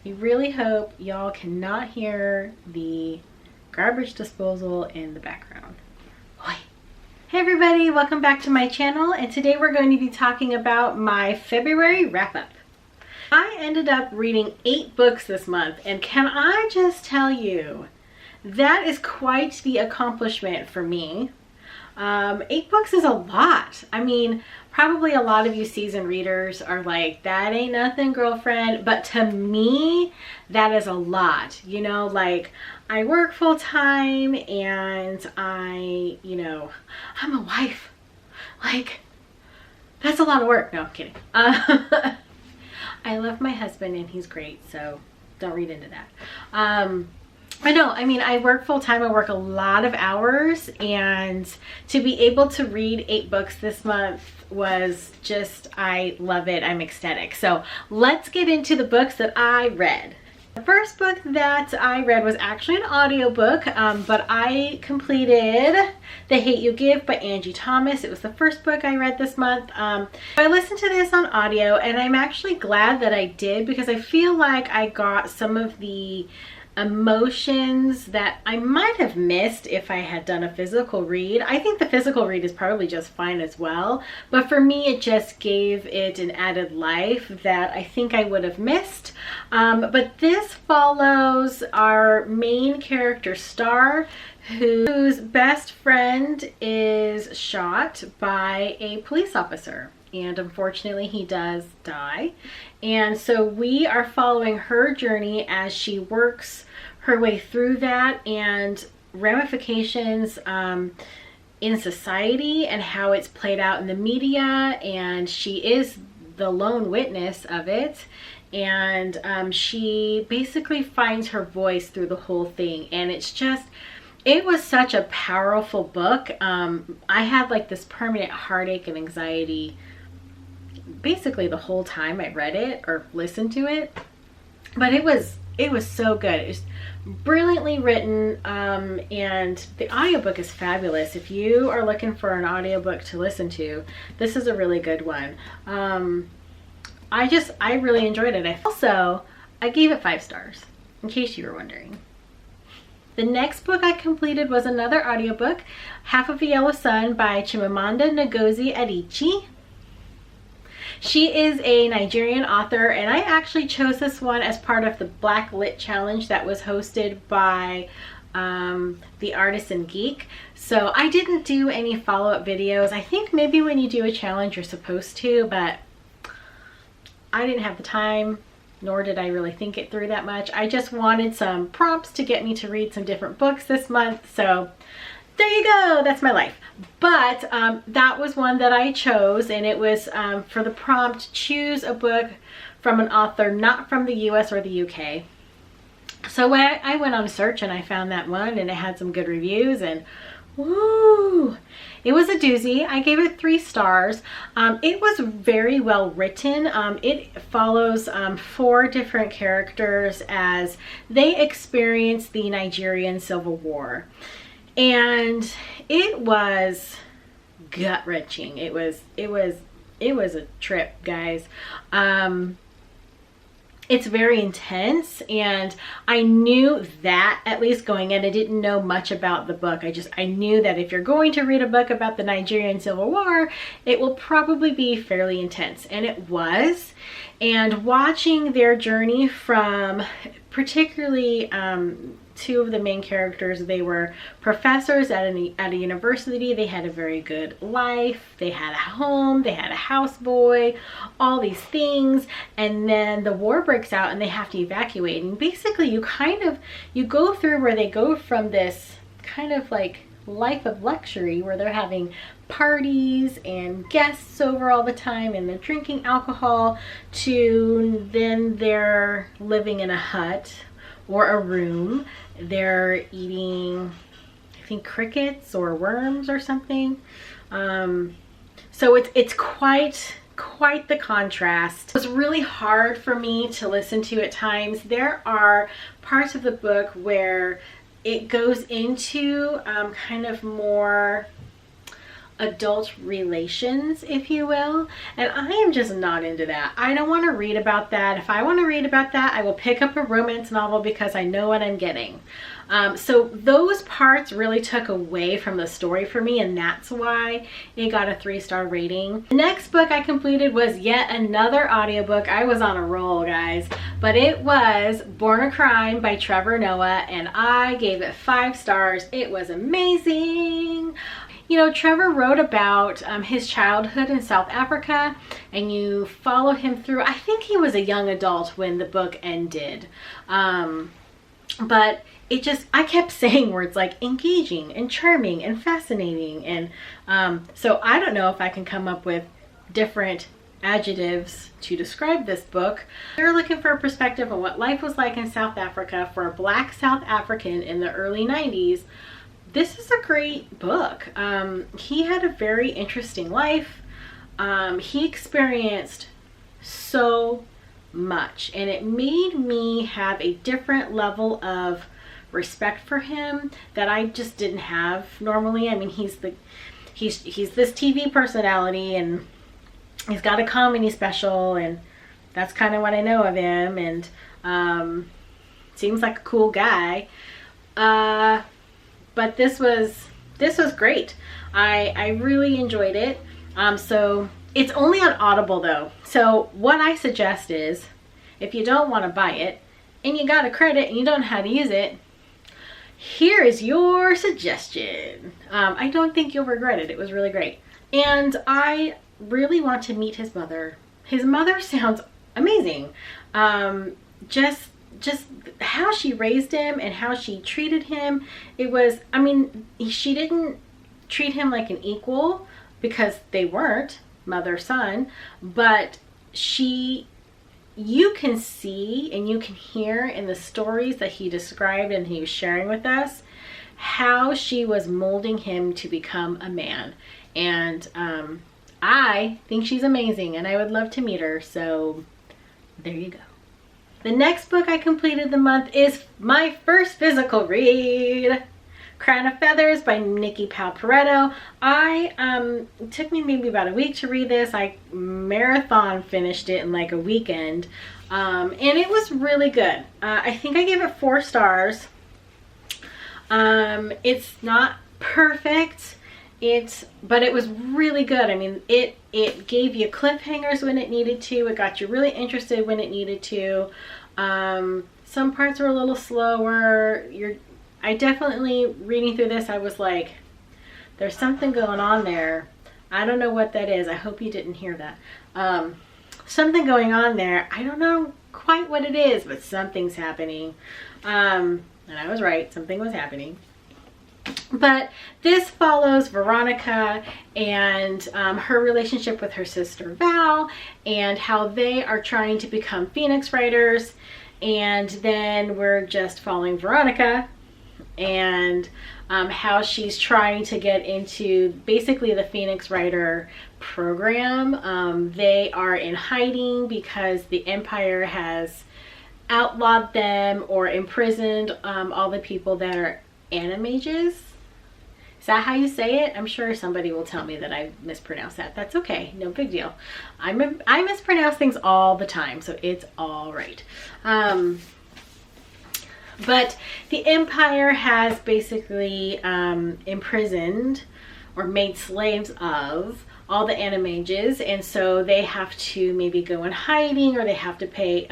We really hope y'all cannot hear the garbage disposal in the background. Oi. Hey everybody, welcome back to my channel, and today we're going to be talking about my February wrap-up. I ended up reading 8 books this month, and can I just tell you, that is quite the accomplishment for me. 8 books is a lot. I mean, probably a lot of you seasoned readers are like, that ain't nothing, girlfriend. But to me, that is a lot. You know, like, I work full time and I'm a wife. Like, that's a lot of work. No, I'm kidding. I love my husband and he's great, so don't read into that. I know, I mean, I work full time, I work a lot of hours, and to be able to read 8 books this month was just, I love it, I'm ecstatic. So let's get into the books that I read. The first book that I read was actually an audiobook, but I completed The Hate U Give by Angie Thomas. It was the first book I read this month. I listened to this on audio, and I'm actually glad that I did, because I feel like I got some of the emotions that I might have missed if I had done a physical read. I think the physical read is probably just fine as well, but for me it just gave it an added life that I think I would have missed. But this follows our main character, Star, whose best friend is shot by a police officer, and unfortunately he does die. And so we are following her journey as she works her way through that, and ramifications in society and how it's played out in the media, and she is the lone witness of it. And she basically finds her voice through the whole thing, and it was such a powerful book. I had like this permanent heartache and anxiety basically the whole time I read it or listened to it, but it was so good. It was brilliantly written, and the audiobook is fabulous. If you are looking for an audiobook to listen to, this is a really good one. I really enjoyed it. I gave it 5 stars, in case you were wondering. The next book I completed was another audiobook, Half of a Yellow Sun by Chimamanda Ngozi Adichie. She is a Nigerian author, and I actually chose this one as part of the Black Lit Challenge that was hosted by The Artisan Geek. So I didn't do any follow-up videos. I think maybe when you do a challenge you're supposed to, but I didn't have the time, nor did I really think it through that much. I just wanted some prompts to get me to read some different books this month, so there you go, that's my life. But that was one that I chose, and it was for the prompt, choose a book from an author not from the US or the UK. So I went on a search and I found that one, and it had some good reviews, and woo, it was a doozy. I gave it 3 stars. It was very well written. It follows 4 different characters as they experience the Nigerian Civil War. And it was gut-wrenching. It was a trip, guys. It's very intense, and I knew that, at least going in. I didn't know much about the book. I knew that if you're going to read a book about the Nigerian Civil War, it will probably be fairly intense, and it was. And watching their journey from, particularly 2 of the main characters, they were professors at a university. They had a very good life. They had a home. They had a houseboy, all these things. And then the war breaks out and they have to evacuate. And basically you go through where they go from this kind of like life of luxury, where they're having parties and guests over all the time and they're drinking alcohol, to then they're living in a hut or a room. They're eating, I think, crickets or worms or something. So it's quite the contrast. It was really hard for me to listen to at times. There are parts of the book where it goes into kind of more adult relations, if you will, and I am just not into that. I don't want to read about that. If I want to read about that, I will pick up a romance novel because I know what I'm getting. So those parts really took away from the story for me, and that's why it got a 3-star rating. The next book I completed was yet another audiobook. I was on a roll, guys, but it was Born a Crime by Trevor Noah, and I gave it 5 stars. It was amazing. You know, Trevor wrote about his childhood in South Africa, and you follow him through. I think he was a young adult when the book ended. But it just, I kept saying words like engaging and charming and fascinating. And so I don't know if I can come up with different adjectives to describe this book. If you're looking for a perspective on what life was like in South Africa for a Black South African in the early 90s, this is a great book. He had a very interesting life. He experienced so much, and it made me have a different level of respect for him that I just didn't have normally. I mean, he's this TV personality, and he's got a comedy special, and that's kind of what I know of him, and seems like a cool guy. But this was great. I really enjoyed it. So it's only on Audible though. So what I suggest is, if you don't want to buy it and you got a credit and you don't know how to use it, here is your suggestion. I don't think you'll regret it. It was really great. And I really want to meet his mother. His mother sounds amazing. Just how she raised him and how she treated him. It was, I mean, she didn't treat him like an equal because they weren't mother-son, but you can see and you can hear in the stories that he described and he was sharing with us how she was molding him to become a man. And I think she's amazing, and I would love to meet her. So there you go. The next book I completed the month is my first physical read, Crown of Feathers by Nikki Paparetto. It took me maybe about a week to read this. I marathon finished it in like a weekend, and it was really good. I think I gave it 4 stars. It's not perfect, but it was really good. I mean, it gave you cliffhangers when it needed to. It got you really interested when it needed to. Some parts were a little slower. I definitely, reading through this, I was like, there's something going on there. I don't know what that is. I hope you didn't hear that. Something going on there. I don't know quite what it is, but something's happening. And I was right. Something was happening. But this follows Veronica and her relationship with her sister Val, and how they are trying to become Phoenix Writers. And then we're just following Veronica and how she's trying to get into basically the Phoenix Writer program. They are in hiding because the Empire has outlawed them or imprisoned all the people that are animages. Is that how you say it? I'm sure somebody will tell me that I mispronounced that. That's okay. No big deal. I mispronounce things all the time, so it's all right. But the Empire has basically imprisoned or made slaves of all the animages, and so they have to maybe go in hiding, or they have to pay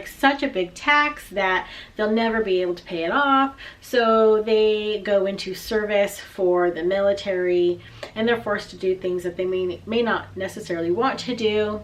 such a big tax that they'll never be able to pay it off. So they go into service for the military, and they're forced to do things that they may not necessarily want to do.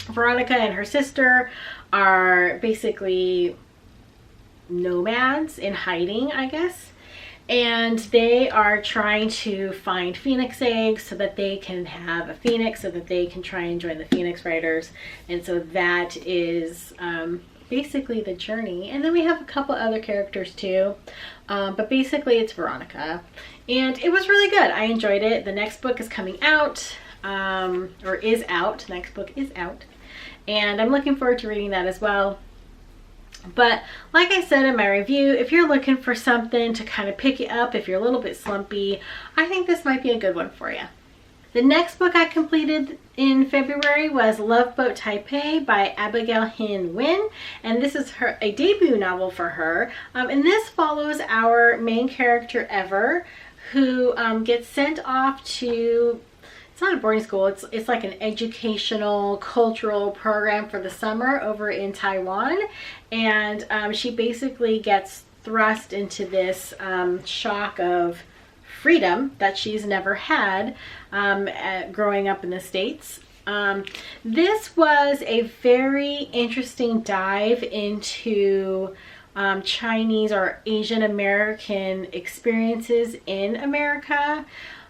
Veronica and her sister are basically nomads in hiding, I guess. And they are trying to find phoenix eggs so that they can have a phoenix, so that they can try and join the Phoenix Writers. And so that is basically the journey. And then we have a couple other characters too. But basically it's Veronica. And it was really good. I enjoyed it. The next book is coming out, or is out. The next book is out. And I'm looking forward to reading that as well. But like I said in my review, if you're looking for something to kind of pick you up, if you're a little bit slumpy, I think this might be a good one for you. The next book I completed in February was Love Boat Taipei by Abigail Hin Nguyen, and this is a debut novel for her. And this follows our main character Ever, who gets sent off to, it's not a boarding school, it's like an educational cultural program for the summer over in Taiwan, and she basically gets thrust into this shock of freedom that she's never had growing up in the States. This was a very interesting dive into Chinese or Asian American experiences in America.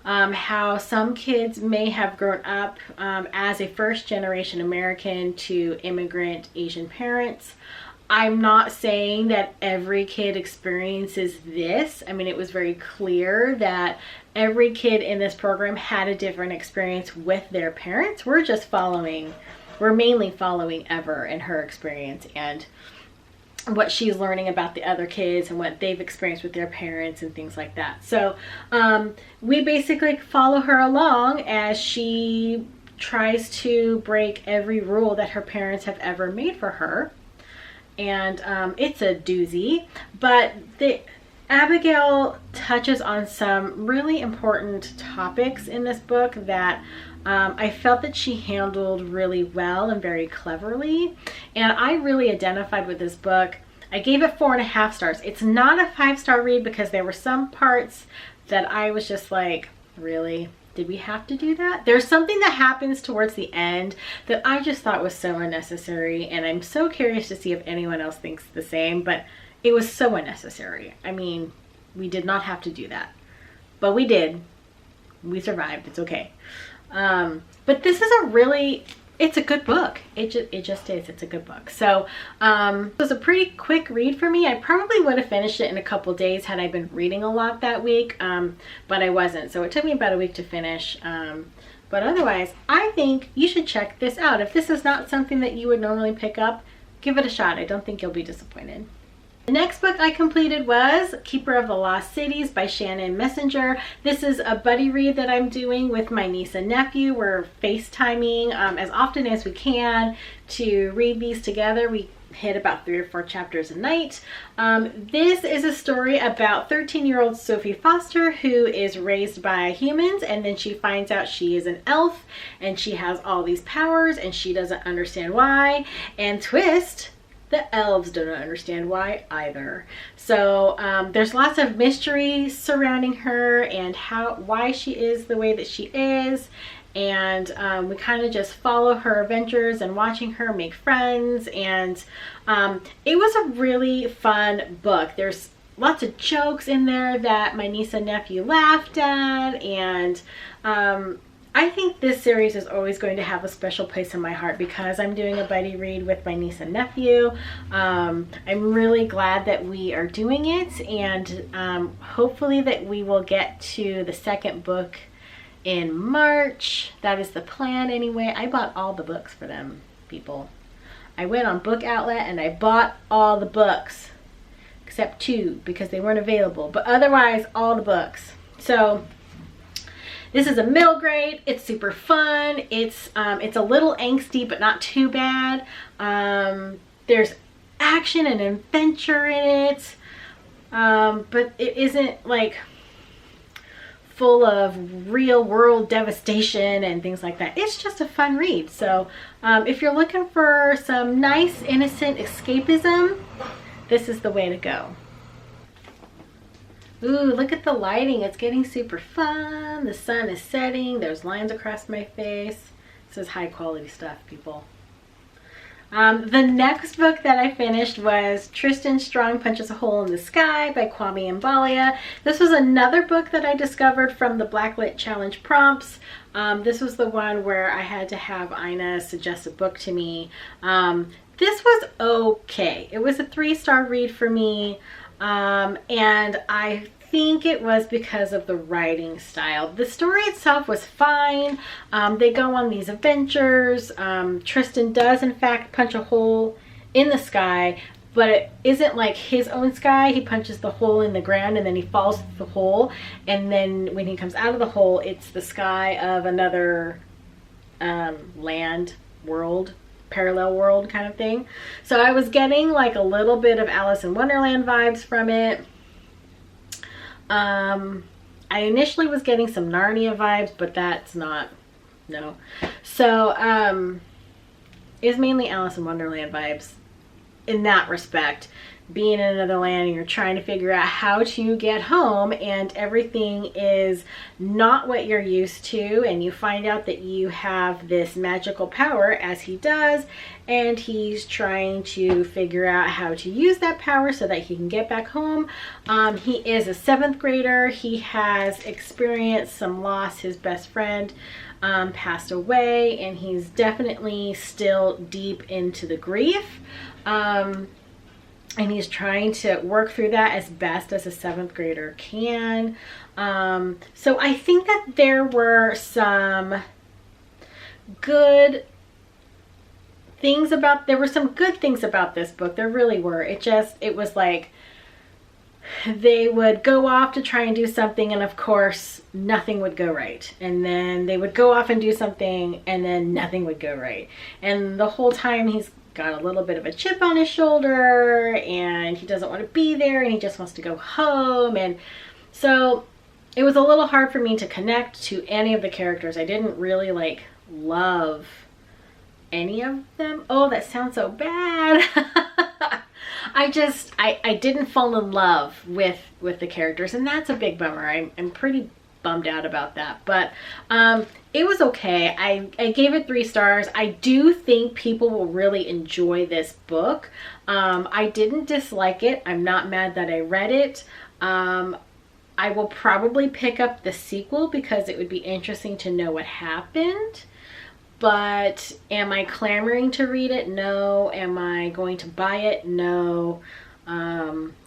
How some kids may have grown up as a first-generation American to immigrant Asian parents. I'm not saying that every kid experiences this. I mean, it was very clear that every kid in this program had a different experience with their parents. We're mainly following Ever and her experience and what she's learning about the other kids and what they've experienced with their parents and things like that. So we basically follow her along as she tries to break every rule that her parents have ever made for her. And it's a doozy, but Abigail touches on some really important topics in this book that I felt that she handled really well and very cleverly, and I really identified with this book. I gave it 4.5 stars. It's not a 5-star read because there were some parts that I was just like, really? Did we have to do that? There's something that happens towards the end that I just thought was so unnecessary, and I'm so curious to see if anyone else thinks the same, but it was so unnecessary. I mean, we did not have to do that, but we did. We survived. It's okay. But this is it's a good book. It just is. It's a good book. So it was a pretty quick read for me. I probably would have finished it in a couple days had I been reading a lot that week, but I wasn't. So it took me about a week to finish. But otherwise, I think you should check this out. If this is not something that you would normally pick up, give it a shot. I don't think you'll be disappointed. The next book I completed was Keeper of the Lost Cities by Shannon Messenger. This is a buddy read that I'm doing with my niece and nephew. We're FaceTiming as often as we can to read these together. We hit about 3 or 4 chapters a night. This is a story about 13-year-old Sophie Foster, who is raised by humans, and then she finds out she is an elf and she has all these powers and she doesn't understand why. And twist, the elves don't understand why either. So there's lots of mystery surrounding her and why she is the way that she is. And we kind of just follow her adventures and watching her make friends. And it was a really fun book. There's lots of jokes in there that my niece and nephew laughed at. And I think this series is always going to have a special place in my heart because I'm doing a buddy read with my niece and nephew. I'm really glad that we are doing it, and hopefully that we will get to the second book in March. That is the plan anyway. I bought all the books for them, people. I went on Book Outlet and I bought all the books except 2 because they weren't available, but otherwise all the books. So this is a middle grade. It's super fun. It's a little angsty, but not too bad. There's action and adventure in it, but it isn't like full of real world devastation and things like that. It's just a fun read. So if you're looking for some nice, innocent escapism, this is the way to go. Ooh, look at the lighting. It's getting super fun. The sun is setting. There's lines across my face. This is high quality stuff, people. The next book that I finished was Tristan Strong Punches a Hole in the Sky by Kwame Mbalia. This was another book that I discovered from the Blacklit Challenge prompts. This was the one where I had to have Ina suggest a book to me. This was okay. It was a 3-star read for me. And I think it was because of the writing style. The story itself was fine. They go on these adventures. Tristan does in fact punch a hole in the sky. but it isn't like his own sky. He punches the hole in the ground and then he falls through the hole, and then when he comes out of the hole, it's the sky of another land, world, parallel world kind of thing. So I was getting like a little bit of Alice in Wonderland vibes from it. I initially was getting some Narnia vibes, but that's not, no. So it's mainly Alice in Wonderland vibes in that respect. Being in another land and you're trying to figure out how to get home, and everything is not what you're used to, and you find out that you have this magical power, as he does, and he's trying to figure out how to use that power so that he can get back home. He is a 7th grader. He has experienced some loss. His best friend passed away, and he's definitely still deep into the grief. And he's trying to work through that as best as a 7th grader can. So I think that there were some good things about, there were some good things about this book. There really were. It was like they would go off to try and do something, and of course nothing would go right. And then they would go off and do something, and then nothing would go right. And the whole time he's got a little bit of a chip on his shoulder, and he doesn't want to be there, and he just wants to go home. And so it was a little hard for me to connect to any of the characters. I didn't really like love any of them. Oh, that sounds so bad. I didn't fall in love with the characters, and that's a big bummer. I'm pretty bummed out about that, but it was okay. I gave it 3 stars. I do think people will really enjoy this book. I didn't dislike it. I'm not mad that I read it. I will probably pick up the sequel because it would be interesting to know what happened. But am I clamoring to read it? No. Am I going to buy it? No.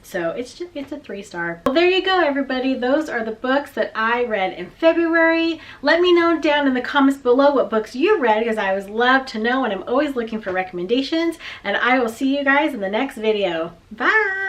So it's a 3-star. Well, there you go, everybody. Those are the books that I read in February. Let me know down in the comments below what books you read, because I always love to know, and I'm always looking for recommendations. And I will see you guys in the next video. Bye.